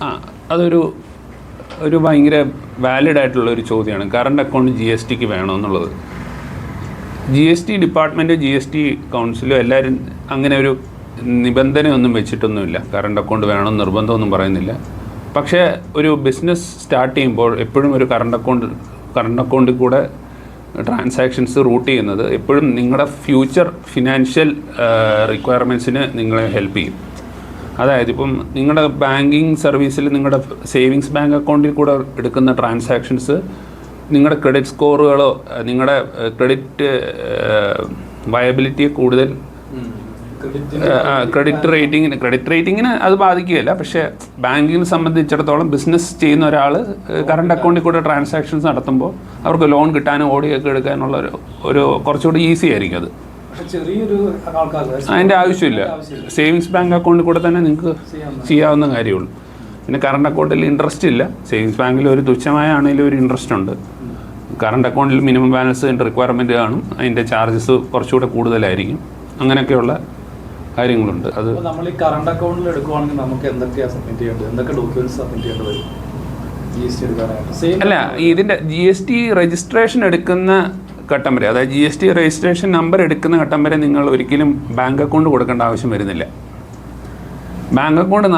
ആ അതൊരു ഭയങ്കര വാലിഡ് ആയിട്ടുള്ള ഒരു ചോദ്യമാണ്. കറണ്ട് അക്കൗണ്ട് GSTക്ക് വേണമെന്നുള്ളത്. GST ഡിപ്പാർട്ട്മെൻറ്റ്, GST കൗൺസിലും എല്ലാവരും അങ്ങനെ ഒരു നിബന്ധനയൊന്നും വെച്ചിട്ടൊന്നുമില്ല. കറണ്ട് അക്കൗണ്ട് വേണമെന്ന് നിർബന്ധമൊന്നും പറയുന്നില്ല. പക്ഷേ ഒരു ബിസിനസ് സ്റ്റാർട്ട് ചെയ്യുമ്പോൾ എപ്പോഴും ഒരു കറണ്ട് അക്കൗണ്ടിൽ കൂടെ ട്രാൻസാക്ഷൻസ് റൂട്ട് ചെയ്യുന്നത് എപ്പോഴും നിങ്ങളുടെ ഫ്യൂച്ചർ ഫിനാൻഷ്യൽ റിക്വയർമെൻറ്റ്സിന് നിങ്ങളെ ഹെൽപ്പ് ചെയ്യും. അതായത് ഇപ്പം നിങ്ങളുടെ ബാങ്കിങ് സർവീസിൽ നിങ്ങളുടെ സേവിങ്സ് ബാങ്ക് അക്കൗണ്ടിൽ കൂടെ എടുക്കുന്ന ട്രാൻസാക്ഷൻസ് നിങ്ങളുടെ ക്രെഡിറ്റ് സ്കോറുകളോ നിങ്ങളുടെ ക്രെഡിറ്റ് വയബിലിറ്റിയെ കൂടുതൽ ക്രെഡിറ്റ് റേറ്റിങ്ങിന് അത് ബാധിക്കുകയില്ല. പക്ഷേ ബാങ്കിങ്ങിനെ സംബന്ധിച്ചിടത്തോളം ബിസിനസ് ചെയ്യുന്ന ഒരാൾ കറണ്ട് അക്കൗണ്ടിൽ കൂടെ ട്രാൻസാക്ഷൻസ് നടത്തുമ്പോൾ അവർക്ക് ലോൺ കിട്ടാനും ഓടിയൊക്കെ എടുക്കാനുള്ള ഒരു കുറച്ചുകൂടി ഈസി ആയിരിക്കും. അത് അതിൻ്റെ ആവശ്യമില്ല. സേവിങ്സ് ബാങ്ക് അക്കൗണ്ടിൽ കൂടെ തന്നെ നിങ്ങൾക്ക് ചെയ്യാവുന്ന കാര്യമുള്ളൂ. പിന്നെ കറണ്ട് അക്കൗണ്ടിൽ ഇൻട്രസ്റ്റ് ഇല്ല. സേവിങ്സ് ബാങ്കിൽ ഒരു തുച്ഛമായ ആണെങ്കിലും ഒരു ഇൻട്രസ്റ്റ് ഉണ്ട്. കറണ്ട് അക്കൗണ്ടിൽ മിനിമം ബാലൻസ് റിക്വയർമെൻറ്റ് കാണും. അതിൻ്റെ ചാർജസ് കുറച്ചുകൂടെ കൂടുതലായിരിക്കും. അങ്ങനെയൊക്കെയുള്ള കാര്യങ്ങളുണ്ട്. അത് നമ്മൾ ഈ കറണ്ട് അക്കൗണ്ടിൽ എടുക്കുവാണെങ്കിൽ നമുക്ക് എന്തൊക്കെയാണ് സബ്മിറ്റ് ചെയ്യേണ്ടത്, എന്തൊക്കെ ഡോക്യുമെന്റ്സ് സബ്മിറ്റ് ചെയ്യേണ്ടി വരും GST എടുക്കാനായിട്ട്? അല്ല, ഇതിൻ്റെ GST രജിസ്ട്രേഷൻ എടുക്കുന്ന ഘട്ടം വരെ, അതായത് GST രജിസ്ട്രേഷൻ നമ്പർ എടുക്കുന്ന ഘട്ടം വരെ നിങ്ങൾ ഒരിക്കലും ബാങ്ക് അക്കൗണ്ട് കൊടുക്കേണ്ട ആവശ്യം വരുന്നില്ല. ബാങ്ക് അക്കൗണ്ട്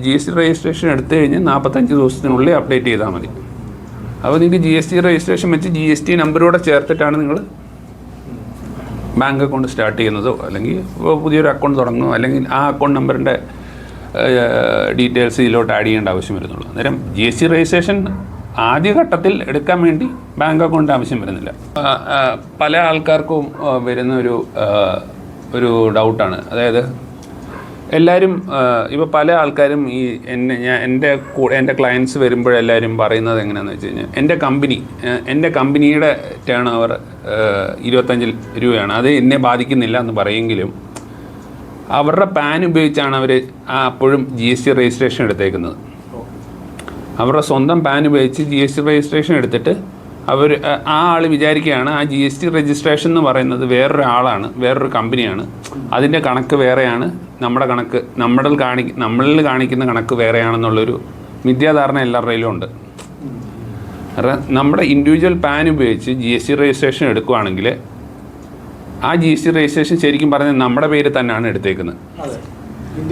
GST രജിസ്ട്രേഷൻ എടുത്തു കഴിഞ്ഞ് 45 ദിവസത്തിനുള്ളിൽ അപ്ഡേറ്റ് ചെയ്താൽ മതി. അപ്പോൾ നിങ്ങൾക്ക് GST രജിസ്ട്രേഷൻ വെച്ച് GST നമ്പറോടെ ചേർത്തിട്ടാണ് നിങ്ങൾ ബാങ്ക് അക്കൗണ്ട് സ്റ്റാർട്ട് ചെയ്യുന്നതോ അല്ലെങ്കിൽ പുതിയൊരു അക്കൗണ്ട് തുടങ്ങുന്നോ അല്ലെങ്കിൽ ആ അക്കൗണ്ട് നമ്പറിൻ്റെ ഡീറ്റെയിൽസ് ഇതിലോട്ട് ആഡ് ചെയ്യേണ്ട ആവശ്യം വരുന്നുള്ളൂ. അന്നേരം GST രജിസ്ട്രേഷൻ ആദ്യഘട്ടത്തിൽ എടുക്കാൻ വേണ്ടി ബാങ്ക് അക്കൗണ്ട് ആവശ്യം വരുന്നില്ല. പല ആൾക്കാർക്കും വരുന്ന ഒരു ഡൗട്ടാണ്. അതായത് എല്ലാവരും ഇപ്പോൾ പല ആൾക്കാരും എൻ്റെ ക്ലയൻറ്റ്സ് വരുമ്പോഴെല്ലാവരും പറയുന്നത് എങ്ങനെയാണെന്ന് വെച്ച് കഴിഞ്ഞാൽ എൻ്റെ കമ്പനിയുടെ ടേൺ ഓവർ 25 രൂപയാണ്, അത് എന്നെ ബാധിക്കുന്നില്ല എന്ന് പറയുമെങ്കിലും അവരുടെ പാൻ ഉപയോഗിച്ചാണ് അവർ അപ്പോഴും GST രജിസ്ട്രേഷൻ എടുത്തേക്കുന്നത്. അവരുടെ സ്വന്തം പാൻ ഉപയോഗിച്ച് GST രജിസ്ട്രേഷൻ എടുത്തിട്ട് ആ ആൾ വിചാരിക്കുകയാണ് ആ GST രജിസ്ട്രേഷൻ എന്ന് പറയുന്നത് വേറൊരാളാണ്, വേറൊരു കമ്പനിയാണ്, അതിൻ്റെ കണക്ക് വേറെയാണ്, നമ്മുടെ കണക്ക് നമ്മളിൽ കാണിക്കുന്ന കണക്ക് വേറെയാണെന്നുള്ളൊരു മിഥ്യാധാരണ എല്ലാവരുടെയിലും ഉണ്ട്. നമ്മുടെ ഇൻഡിവിജ്വൽ പാൻ ഉപയോഗിച്ച് GST രജിസ്ട്രേഷൻ എടുക്കുകയാണെങ്കിൽ ആ GST രജിസ്ട്രേഷൻ ശരിക്കും പറഞ്ഞാൽ നമ്മുടെ പേര് തന്നെയാണ് എടുത്തേക്കുന്നത്.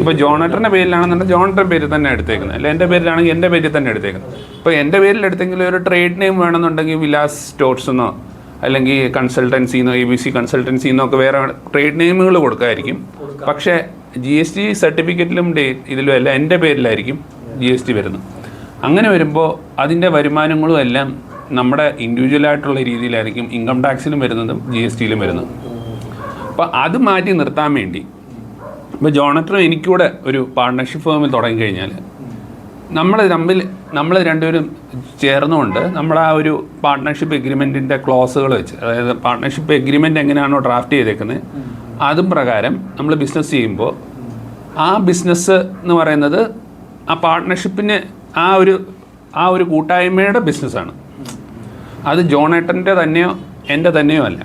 ഇപ്പോൾ ജോണേട്ടൻ്റെ പേരിലാണെന്നുണ്ടെങ്കിൽ ജോണേട്ടൻ്റെ പേരിൽ തന്നെ എടുത്തേക്കുന്നത്, അല്ല എൻ്റെ പേരിലാണെങ്കിൽ എൻ്റെ പേരിൽ തന്നെ എടുത്തേക്കുന്നത്. ഇപ്പോൾ എൻ്റെ പേരിൽ എടുത്തെങ്കിൽ ഒരു ട്രേഡ് നെയിം വേണമെന്നുണ്ടെങ്കിൽ വിലാസ് സ്റ്റോർസ് എന്നോ അല്ലെങ്കിൽ കൺസൾട്ടൻസിന്നോ ABC കൺസൾട്ടൻസിന്നോ ഒക്കെ വേറെ ട്രേഡ് നെയിമുകൾ കൊടുക്കാമായിരിക്കും. പക്ഷേ GST സർട്ടിഫിക്കറ്റിലും ഇതിലും എല്ലാം എൻ്റെ പേരിലായിരിക്കും GST വരുന്നത്. അങ്ങനെ വരുമ്പോൾ അതിൻ്റെ വരുമാനങ്ങളും എല്ലാം നമ്മുടെ ഇൻഡിവിജ്വലായിട്ടുള്ള രീതിയിലായിരിക്കും ഇൻകം ടാക്സിലും വരുന്നതും GSTയിലും വരുന്നതും. അപ്പോൾ അത് മാറ്റി നിർത്താൻ വേണ്ടി ഇപ്പോൾ ജോണേട്ടനും എനിക്കൂടെ ഒരു പാർട്ട്ണർഷിപ്പ് ഫേമിൽ തുടങ്ങിക്കഴിഞ്ഞാൽ നമ്മൾ രണ്ടുപേരും ചേർന്നുകൊണ്ട് നമ്മൾ ആ ഒരു പാർട്ട്ണർഷിപ്പ് എഗ്രിമെൻറ്റിൻ്റെ ക്ലോസുകൾ വെച്ച്, അതായത് പാർട്ട്ണർഷിപ്പ് എഗ്രിമെൻറ്റ് എങ്ങനെയാണോ ഡ്രാഫ്റ്റ് ചെയ്തേക്കുന്നത് അതും പ്രകാരം നമ്മൾ ബിസിനസ് ചെയ്യുമ്പോൾ ആ ബിസിനസ് എന്ന് പറയുന്നത് ആ പാർട്ട്ണർഷിപ്പിന് ആ ഒരു കൂട്ടായ്മയുടെ ബിസിനസ്സാണ്. അത് ജോണേട്ടൻ്റെ തന്നെയോ എൻ്റെ തന്നെയോ അല്ല,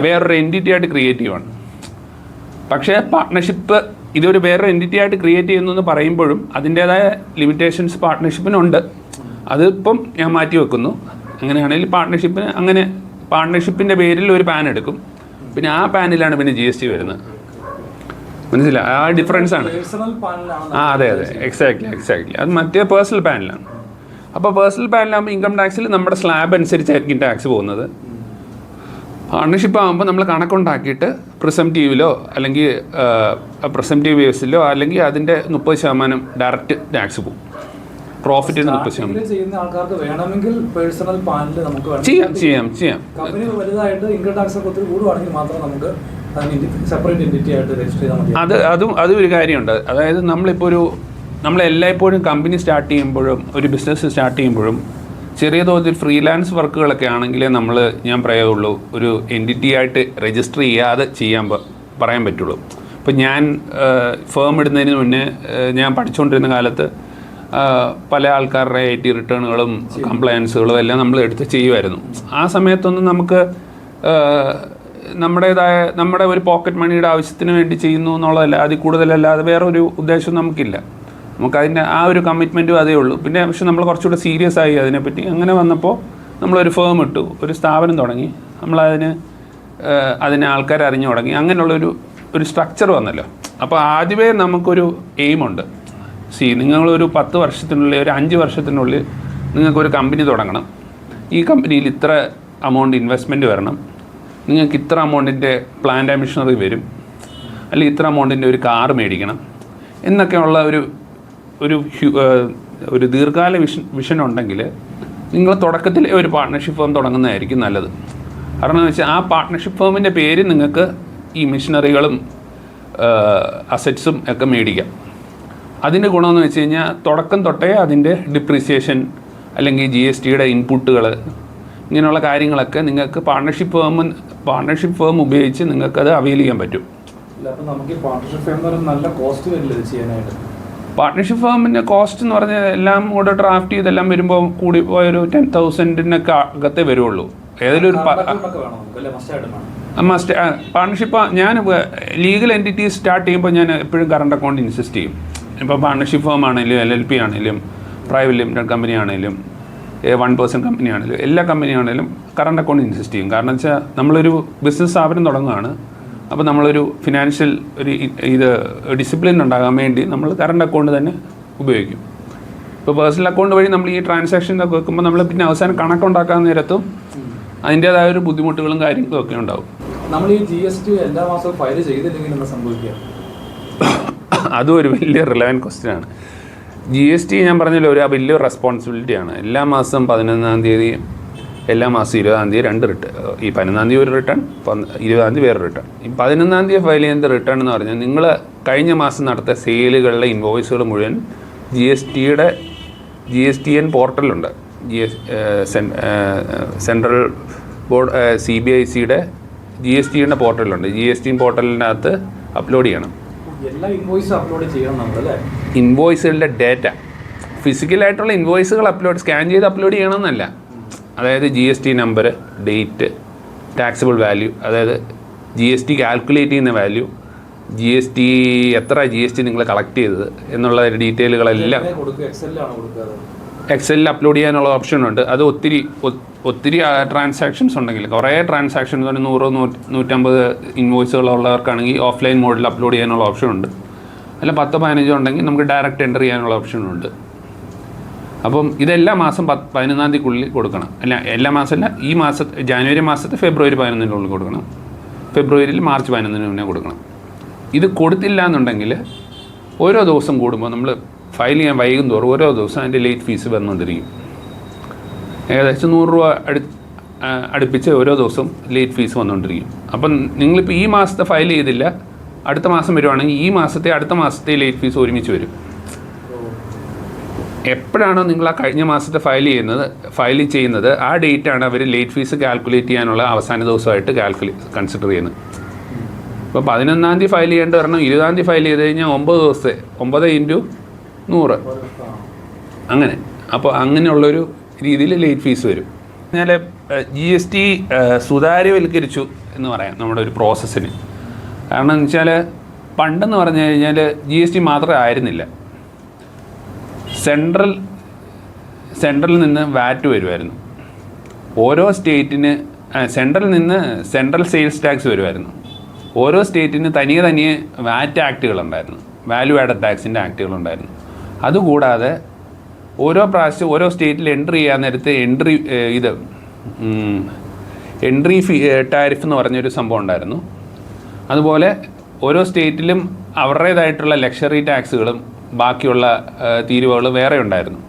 വേറൊരു എൻറ്റിറ്റി ആയിട്ട് ക്രിയേറ്റ് ചെയ്യുവാണ്. പക്ഷേ പാർട്ട്ണർഷിപ്പ് ഇതൊരു വേറൊരു എൻറ്റിറ്റി ആയിട്ട് ക്രിയേറ്റ് ചെയ്യുന്നു എന്ന് പറയുമ്പോഴും അതിൻ്റേതായ ലിമിറ്റേഷൻസ് പാർട്ട്ണർഷിപ്പിനുണ്ട്. അതിപ്പം ഞാൻ മാറ്റി വെക്കുന്നു. അങ്ങനെയാണെങ്കിൽ പാർട്ട്ണർഷിപ്പിൻ്റെ പേരിൽ ഒരു പാൻ എടുക്കും, പിന്നെ ആ പാനിലാണ് പിന്നെ GST വരുന്നത്. മനസ്സിലായി? ആ ഡിഫറൻസാണ്. അതെ എക്സാക്ട്ലി അത് മറ്റേ പേഴ്സണൽ പാനിലാണ്. അപ്പോൾ പേഴ്സണൽ പാനിലാകുമ്പോൾ ഇൻകം ടാക്സിൽ നമ്മുടെ സ്ലാബ് അനുസരിച്ചായിരിക്കും ടാക്സ് പോകുന്നത്. പാർട്ണർഷിപ്പ് ആകുമ്പോൾ നമ്മൾ കണക്കുണ്ടാക്കിയിട്ട് പ്രിസംറ്റീവിലോ അല്ലെങ്കിൽ പ്രിസംറ്റീവ് ബേസിലോ അല്ലെങ്കിൽ അതിൻ്റെ 30% ഡയറക്റ്റ് ടാക്സ് പോകും. പ്രോഫിറ്റിന് 30%. ചെയ്യാം. അതും ഒരു കാര്യമുണ്ട്. അതായത് നമ്മളെല്ലായ്പ്പോഴും കമ്പനി സ്റ്റാർട്ട് ചെയ്യുമ്പോഴും ഒരു ബിസിനസ് സ്റ്റാർട്ട് ചെയ്യുമ്പോഴും ചെറിയ തോതിൽ ഫ്രീലാൻസ് വർക്കുകളൊക്കെ ആണെങ്കിലേ ഞാൻ പറയുള്ളൂ ഒരു എൻറ്റിറ്റി ആയിട്ട് രജിസ്റ്റർ ചെയ്യാതെ പറയാൻ പറ്റുള്ളൂ. ഇപ്പം ഞാൻ ഫേം ഇടുന്നതിന് മുന്നേ ഞാൻ പഠിച്ചുകൊണ്ടിരുന്ന കാലത്ത് പല ആൾക്കാരുടെ IT റിട്ടേണുകളും കംപ്ലയൻസുകളും എല്ലാം നമ്മൾ എടുത്ത് ചെയ്യുമായിരുന്നു. ആ സമയത്തൊന്നും നമുക്ക് നമ്മുടെ ഒരു പോക്കറ്റ് മണിയുടെ ആവശ്യത്തിന് വേണ്ടി ചെയ്യുന്നു എന്നുള്ളതല്ല, അതിൽ കൂടുതലല്ലാതെ വേറെ ഒരു ഉദ്ദേശം നമുക്കില്ല. നമുക്കതിൻ്റെ ആ ഒരു കമ്മിറ്റ്മെൻറ്റും അതേ ഉള്ളൂ. പിന്നെ പക്ഷെ നമ്മൾ കുറച്ചുകൂടെ സീരിയസ് ആയി അതിനെപ്പറ്റി. അങ്ങനെ വന്നപ്പോൾ നമ്മളൊരു ഫേം ഇട്ടു, ഒരു സ്ഥാപനം തുടങ്ങി, അതിന് ആൾക്കാർ അറിഞ്ഞു തുടങ്ങി. അങ്ങനെയുള്ളൊരു സ്ട്രക്ചർ വന്നല്ലോ. അപ്പോൾ ആദ്യമേ നമുക്കൊരു എയിമുണ്ട്. നിങ്ങളൊരു 10 വർഷത്തിനുള്ളിൽ, ഒരു 5 വർഷത്തിനുള്ളിൽ നിങ്ങൾക്കൊരു കമ്പനി തുടങ്ങണം. ഈ കമ്പനിയിൽ ഇത്ര അമൗണ്ട് ഇൻവെസ്റ്റ്മെൻറ്റ് വരണം, നിങ്ങൾക്ക് ഇത്ര അമൗണ്ടിൻ്റെ പ്ലാന്റ് ആൻഡ് മെഷീനറി വരും, അല്ലെങ്കിൽ ഇത്ര അമൗണ്ടിൻ്റെ ഒരു കാർ മേടിക്കണം എന്നൊക്കെയുള്ള ഒരു ദീർഘകാല വിഷൻ ഉണ്ടെങ്കിൽ നിങ്ങൾ തുടക്കത്തിൽ ഒരു പാർട്ട്ണർഷിപ്പ് ഫേം തുടങ്ങുന്നതായിരിക്കും നല്ലത്. കാരണം എന്ന് വെച്ചാൽ ആ പാർട്ട്ണർഷിപ്പ് ഫേമിൻ്റെ പേര് നിങ്ങൾക്ക് ഈ മെഷീനറികളും അസറ്റ്സും ഒക്കെ മേടിക്കാം. അതിൻ്റെ ഗുണമെന്ന് വെച്ച് കഴിഞ്ഞാൽ തുടക്കം തൊട്ടേ അതിൻ്റെ ഡിപ്രീസിയേഷൻ അല്ലെങ്കിൽ GSTയുടെ ഇൻപുട്ടുകൾ ഇങ്ങനെയുള്ള കാര്യങ്ങളൊക്കെ നിങ്ങൾക്ക് പാർട്ട്ണർഷിപ്പ് ഫേം ഉപയോഗിച്ച് നിങ്ങൾക്കത് അവൈൽ ചെയ്യാൻ പറ്റും. പാർട്ട്ണർഷിപ്പ് ഫേമിൻ്റെ കോസ്റ്റ് എന്ന് പറഞ്ഞാൽ എല്ലാം കൂടെ ഡ്രാഫ്റ്റ് ചെയ്തെല്ലാം വരുമ്പോൾ കൂടി പോയൊരു 10,000-നൊക്കെ അകത്തേ വരുള്ളൂ. ഏതെങ്കിലും ഒരു പാർട്ട്ണർഷിപ്പ് ഞാൻ ലീഗൽ എൻറ്റിറ്റീസ് സ്റ്റാർട്ട് ചെയ്യുമ്പോൾ ഞാൻ എപ്പോഴും കറണ്ട് അക്കൗണ്ട് ഇൻസിസ്റ്റ് ചെയ്യും. ഇപ്പോൾ പാർട്ട്ണർഷിപ്പ് ഫേം ആണെങ്കിലും LLP ആണെങ്കിലും പ്രൈവറ്റ് ലിമിറ്റഡ് കമ്പനി ആണെങ്കിലും 1% കമ്പനി ആണെങ്കിലും എല്ലാ കമ്പനി ആണെങ്കിലും കറണ്ട് അക്കൗണ്ട് ഇൻസിസ്റ്റ് ചെയ്യും. കാരണം വെച്ചാൽ നമ്മളൊരു ബിസിനസ് സ്ഥാപനം തുടങ്ങുകയാണ്. അപ്പോൾ നമ്മളൊരു ഫിനാൻഷ്യൽ ഡിസിപ്ലിൻ ഉണ്ടാകാൻ വേണ്ടി നമ്മൾ കറണ്ട് അക്കൗണ്ട് തന്നെ ഉപയോഗിക്കും. ഇപ്പോൾ പേഴ്സണൽ അക്കൗണ്ട് വഴി നമ്മൾ ഈ ട്രാൻസാക്ഷനൊക്കെ വെക്കുമ്പോൾ നമ്മൾ പിന്നെ അവസാനം കണക്കുണ്ടാക്കാൻ നേരത്തും അതിൻ്റേതായ ഒരു ബുദ്ധിമുട്ടുകളും കാര്യങ്ങളും ഒക്കെ ഉണ്ടാവും. നമ്മൾ ഈ GST എല്ലാ മാസവും ഫയൽ ചെയ്തില്ലെങ്കിൽ എന്താ സംഭവിക്കുക? അതും ഒരു വലിയ റിലവൻറ്റ് ക്വസ്റ്റ്യനാണ്. GST ഞാൻ പറഞ്ഞല്ലോ ഒരു വലിയൊരു റെസ്പോൺസിബിലിറ്റിയാണ്. എല്ലാ മാസം 11-ാം തീയതി, എല്ലാ മാസം 20-ാം തീയതി 2 റിട്ടേൺ. ഈ 11-ാം തീയതി ഒരു റിട്ടേൺ, 20-ാം തീയതി വേറെ റിട്ടേൺ. ഈ 11-ാം തീയതി ഫയൽ ചെയ്യുന്ന റിട്ടേൺ എന്ന് പറഞ്ഞാൽ നിങ്ങൾ കഴിഞ്ഞ മാസം നടത്തിയ സെയിലുകളിലെ ഇൻവോയ്സുകൾ മുഴുവൻ GSTN പോർട്ടലുണ്ട്. സെൻട്രൽ ബോർഡ് CBICയുടെ GSTൻ്റെ പോർട്ടലുണ്ട്. GSTN പോർട്ടലിനകത്ത് അപ്ലോഡ് ചെയ്യണം. എല്ലാ ഇൻവോയ്സും അപ്ലോഡ് ചെയ്യണം നമ്മളല്ലേ? ഇൻവോയ്സുകളുടെ ഡേറ്റ, ഫിസിക്കലായിട്ടുള്ള ഇൻവോയ്സുകൾ സ്കാൻ ചെയ്ത് അപ്ലോഡ് ചെയ്യണമെന്നല്ല. അതായത് GST number, date, taxable value, അതായത് GST കാൽക്കുലേറ്റ് ചെയ്യുന്ന വാല്യൂ, എത്ര GST നിങ്ങൾ കളക്ട് ചെയ്തത് എന്നുള്ള ഡീറ്റെയിലുകളെല്ലാം എക്സലിൽ അപ്ലോഡ് ചെയ്യാനുള്ള ഓപ്ഷനുണ്ട്. അത് ഒത്തിരി ട്രാൻസാക്ഷൻസ് ഉണ്ടെങ്കിൽ, കുറേ ട്രാൻസാക്ഷൻസ് 100-150 ഇൻവോയ്സുകളുള്ളവർക്കാണെങ്കിൽ ഓഫ്ലൈൻ മോഡിൽ അപ്ലോഡ് ചെയ്യാനുള്ള ഓപ്ഷനുണ്ട്. അല്ല 10-15 ഉണ്ടെങ്കിൽ നമുക്ക് ഡയറക്റ്റ് എൻ്റർ ചെയ്യാനുള്ള ഓപ്ഷനുണ്ട്. അപ്പം ഇതെല്ലാ മാസം 11-ാം തീയതിക്കുള്ളിൽ കൊടുക്കണം. അല്ല എല്ലാ മാസമല്ല, ഈ ജാനുവരി മാസത്തെ ഫെബ്രുവരി 11-നുള്ളിൽ കൊടുക്കണം. ഫെബ്രുവരിയിൽ മാർച്ച് 11-ന് മുന്നേ കൊടുക്കണം. ഇത് കൊടുത്തില്ല എന്നുണ്ടെങ്കിൽ ഓരോ ദിവസം കൂടുമ്പോൾ നമ്മൾ ഫയൽ ചെയ്യാൻ വൈകും തോറും ഓരോ ദിവസം അതിൻ്റെ ലേറ്റ് ഫീസ് വന്നുകൊണ്ടിരിക്കും. ഏകദേശം 100 രൂപ അടുപ്പിച്ച് ഓരോ ദിവസം ലേറ്റ് ഫീസ് വന്നുകൊണ്ടിരിക്കും. അപ്പം നിങ്ങളിപ്പോൾ ഈ മാസത്തെ ഫയൽ ചെയ്തില്ല, അടുത്ത മാസം വരുവാണെങ്കിൽ ഈ മാസത്തെ അടുത്ത മാസത്തെ ലേറ്റ് ഫീസ് ഒരുമിച്ച് വരും. എപ്പോഴാണോ നിങ്ങൾ ആ കഴിഞ്ഞ മാസത്തെ ഫയൽ ചെയ്യുന്നത് ആ ഡേറ്റാണ് അവർ ലേറ്റ് ഫീസ് കാൽക്കുലേറ്റ് ചെയ്യാനുള്ള അവസാന ദിവസമായിട്ട് കൺസിഡർ ചെയ്യുന്നത്. ഇപ്പോൾ 11-ാം തീയതി ഫയൽ ചെയ്യേണ്ട വരണം, 20-ാം തീയതി ഫയൽ ചെയ്ത് കഴിഞ്ഞാൽ 9 ദിവസത്തെ 9 × 100 അങ്ങനെ. അപ്പോൾ അങ്ങനെയുള്ളൊരു രീതിയിൽ ലേറ്റ് ഫീസ് വരും. എന്നാൽ GST സുതാര്യവൽക്കരിച്ചു എന്ന് പറയാം നമ്മുടെ ഒരു പ്രോസസ്സിന്. കാരണം എന്ന് വെച്ചാൽ പണ്ടെന്ന് പറഞ്ഞു കഴിഞ്ഞാൽ GST മാത്രമേ ആയിരുന്നില്ല, സെൻട്രലിൽ നിന്ന് വാറ്റ് വരുമായിരുന്നു. ഓരോ സ്റ്റേറ്റിന് സെൻട്രലിൽ നിന്ന് സെൻട്രൽ സെയിൽസ് ടാക്സ് വരുമായിരുന്നു. ഓരോ സ്റ്റേറ്റിന് തനിയെ വാറ്റ് ആക്റ്റുകളുണ്ടായിരുന്നു, വാല്യൂ ആഡഡ് ടാക്സിൻ്റെ ആക്റ്റുകളുണ്ടായിരുന്നു. അതുകൂടാതെ ഓരോ പ്രാവശ്യം ഓരോ സ്റ്റേറ്റിൽ എൻട്രി ചെയ്യാൻ നേരത്തെ എൻട്രി ഫീ ടാരിഫ് എന്ന് പറഞ്ഞൊരു സംഭവം ഉണ്ടായിരുന്നു. അതുപോലെ ഓരോ സ്റ്റേറ്റിലും അവരുടേതായിട്ടുള്ള ലക്ഷറി ടാക്സുകളും ബാക്കിയുള്ള തീരുവകളും വേറെ ഉണ്ടായിരുന്നു.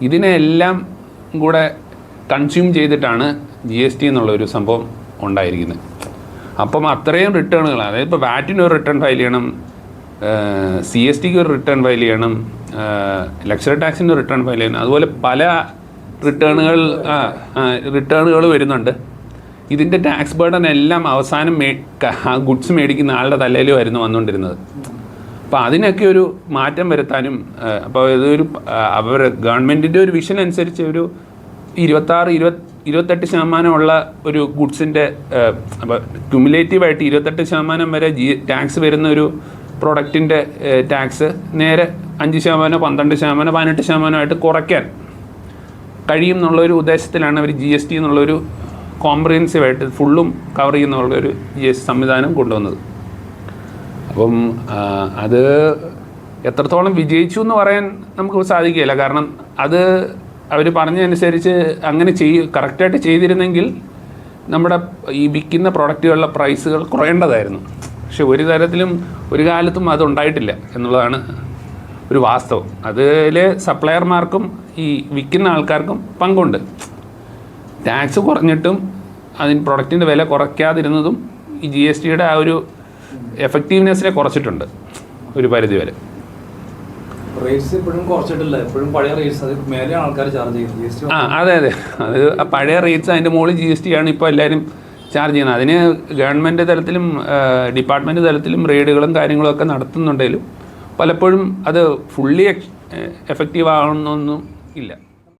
ഇതിനെല്ലാം കൂടെ കൺസ്യൂം ചെയ്തിട്ടാണ് GST എന്നുള്ളൊരു സംഭവം ഉണ്ടായിരിക്കുന്നത്. അപ്പം അത്രയും റിട്ടേണുകൾ, അതായത് ഇപ്പോൾ വാറ്റിന് ഒരു റിട്ടേൺ ഫയൽ ചെയ്യണം, CSTക്ക് ഒരു റിട്ടേൺ ഫയൽ ചെയ്യണം, ലക്ഷറി ടാക്സിന് ഒരു റിട്ടേൺ ഫയൽ ചെയ്യണം. അതുപോലെ പല റിട്ടേണുകൾ വരുന്നുണ്ട്. ഇതിൻ്റെ ടാക്സ് ബേർഡൻ എല്ലാം അവസാനം ഗുഡ്സ് മേടിക്കുന്ന ആളുടെ തലയിലുമായിരുന്നു വന്നുകൊണ്ടിരുന്നത്. അപ്പോൾ അതിനൊക്കെ ഒരു മാറ്റം വരുത്താനും, അപ്പോൾ ഇതൊരു ഗവൺമെൻറ്റിൻ്റെ ഒരു വിഷൻ അനുസരിച്ച് ഒരു 26-28% ഉള്ള ഒരു ഗുഡ്സിൻ്റെ അപ്പോൾ ക്യുമുലേറ്റീവായിട്ട് 28% വരെ ടാക്സ് വരുന്ന ഒരു പ്രൊഡക്റ്റിൻ്റെ ടാക്സ് നേരെ 5%, 12%, 18% കുറയ്ക്കാൻ കഴിയും എന്നുള്ളൊരു ഉദ്ദേശത്തിലാണ് അവർ GST എന്നുള്ളൊരു കോംപ്രിഹെൻസീവായിട്ട് ഫുള്ളും കവർ ചെയ്യുന്നുള്ളൊരു GST സംവിധാനം കൊണ്ടുവന്നത്. അപ്പം അത് എത്രത്തോളം വിജയിച്ചു എന്ന് പറയാൻ നമുക്ക് സാധിക്കില്ല. കാരണം അത് അവർ പറഞ്ഞതനുസരിച്ച് അങ്ങനെ കറക്റ്റായിട്ട് ചെയ്തിരുന്നെങ്കിൽ നമ്മുടെ ഈ വിൽക്കുന്ന പ്രൊഡക്റ്റുകളുടെ പ്രൈസുകൾ കുറയേണ്ടതായിരുന്നു. പക്ഷെ ഒരു കാലത്തും അത് ഉണ്ടായിട്ടില്ല എന്നുള്ളതാണ് ഒരു വാസ്തവം. അതിൽ സപ്ലയർമാർക്കും ഈ വിൽക്കുന്ന ആൾക്കാർക്കും പങ്കുണ്ട്. ടാക്സ് കുറഞ്ഞിട്ടും പ്രൊഡക്റ്റിൻ്റെ വില കുറയ്ക്കാതിരുന്നതും ഈ GSTയുടെ ആ ഒരു എഫക്റ്റീവ്നെസ്സിനെ കുറച്ചിട്ടുണ്ട് ഒരു പരിധി വരെ. റേറ്റ്സ് ഇപ്പോഴും കുറച്ചിട്ടില്ല, എപ്പോഴും പഴയ റേറ്റ്സ്, അത് മേലെയാണ് ആൾക്കാർ ചാർജ് ചെയ്യുന്നത്. അതെ അത് പഴയ റേറ്റ്സ്, അതിൻ്റെ മുകളിൽ GST ആണ് ഇപ്പോൾ എല്ലാവരും ചാർജ് ചെയ്യുന്നത്. അതിന് ഗവൺമെൻറ് തലത്തിലും ഡിപ്പാർട്ട്മെൻറ്റ് തലത്തിലും റെയ്ഡുകളും കാര്യങ്ങളും ഒക്കെ നടത്തുന്നുണ്ടെങ്കിലും പലപ്പോഴും അത് ഫുള്ളി എഫക്റ്റീവ് ആവണമെന്നൊന്നും ഇല്ല.